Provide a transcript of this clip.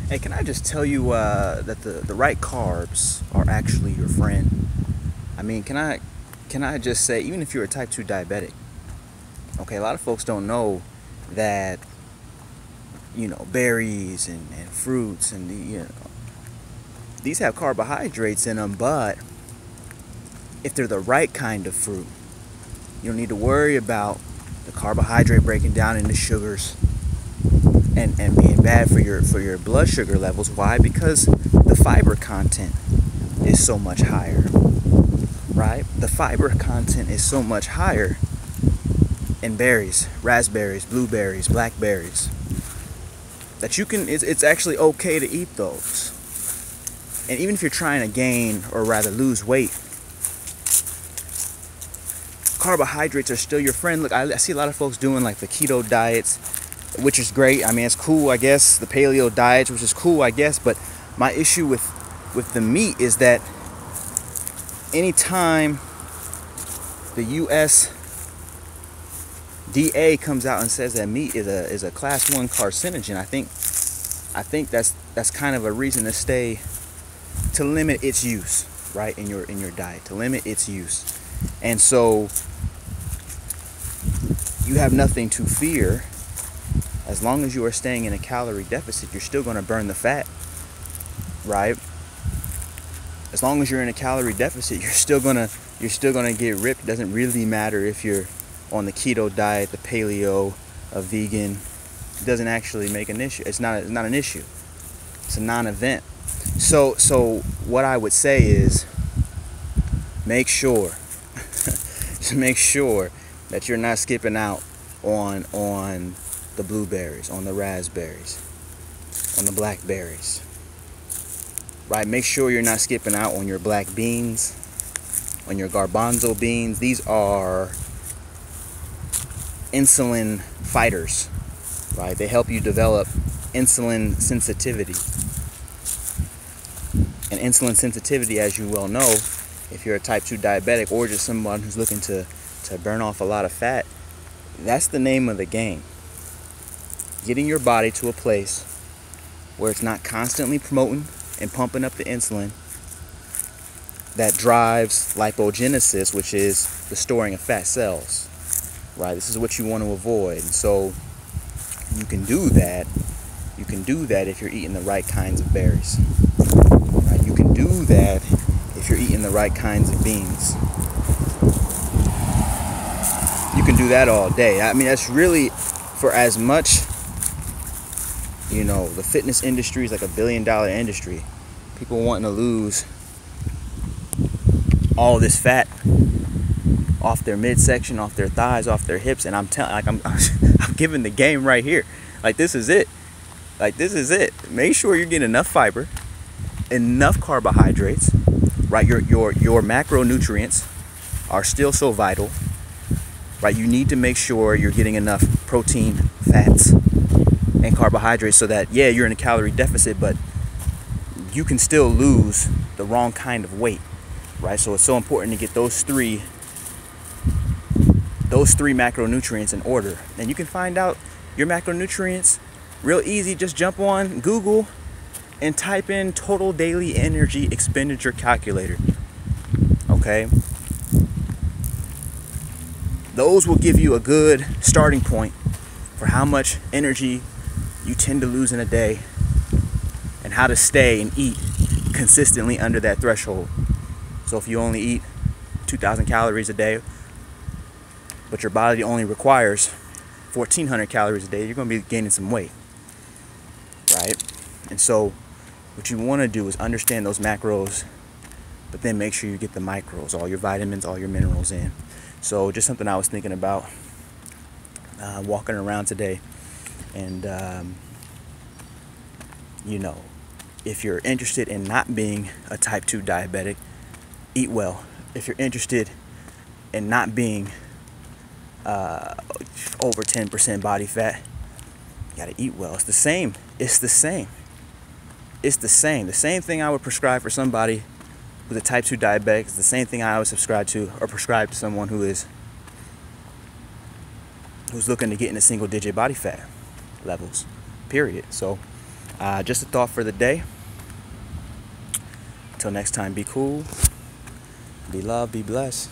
Hey, can I just tell you that the right carbs are actually your friend? I mean, can I just say, even if you're a type 2 diabetic, okay, a lot of folks don't know that, berries and fruits and these have carbohydrates in them, but if they're the right kind of fruit, you don't need to worry about the carbohydrate breaking down into sugars and being bad for your blood sugar levels. Why? Because the fiber content is so much higher, right? The fiber content is so much higher in berries, raspberries, blueberries, blackberries, that it's actually okay to eat those. And even if you're trying to gain, or rather lose weight, carbohydrates are still your friend. Look, I see a lot of folks doing like the keto diets, which is great. I mean, it's cool, I guess. The paleo diets, which is cool, I guess. But my issue with the meat is that anytime the USDA comes out and says that meat is a class 1 carcinogen, I think that's kind of a reason to limit its use, right, in your diet, to limit its use. And so you have nothing to fear. As long as you are staying in a calorie deficit, you're still going to burn the fat, right? As long as you're in a calorie deficit, you're still gonna get ripped. It doesn't really matter if you're on the keto diet, the paleo, a vegan. It doesn't actually make an issue. It's not an issue. It's a non-event. So what I would say is, make sure that you're not skipping out on the blueberries, on the raspberries, on the blackberries, right? Make sure you're not skipping out on your black beans, on your garbanzo beans. These are insulin fighters, right? They help you develop insulin sensitivity. And insulin sensitivity, as you well know, if you're a type 2 diabetic or just someone who's looking to burn off a lot of fat, that's the name of the game. Getting your body to a place where it's not constantly promoting and pumping up the insulin that drives lipogenesis, which is the storing of fat cells, right? This is what you want to avoid. And so you can do that if you're eating the right kinds of berries, right? You can do that if you're eating the right kinds of beans. You can do that all day. I mean, that's really, for as much, the fitness industry is like $1 billion industry. People wanting to lose all this fat off their midsection, off their thighs, off their hips, and I'm giving the game right here. Like, this is it. Make sure you're getting enough fiber, enough carbohydrates, right? Your macronutrients are still so vital, right? You need to make sure you're getting enough protein, fats, and carbohydrates, so that, yeah, you're in a calorie deficit, but you can still lose the wrong kind of weight, right? So it's so important to get those three macronutrients in order. And you can find out your macronutrients real easy. Just jump on Google and type in total daily energy expenditure calculator. Okay? Those will give you a good starting point for how much energy you tend to lose in a day, and how to stay and eat consistently under that threshold. So if you only eat 2,000 calories a day, but your body only requires 1,400 calories a day, you're going to be gaining some weight, right? And so what you want to do is understand those macros, but then make sure you get the micros, all your vitamins, all your minerals in. So just something I was thinking about walking around today. And if you're interested in not being a type 2 diabetic, eat well. If you're interested in not being over 10% body fat, you gotta eat well. It's the same. The same thing I would prescribe for somebody who's a type 2 diabetic is the same thing I would prescribe to someone who's looking to get into single digit body fat levels, period. So Just a thought for the day. Until next time, be cool, be loved, be blessed.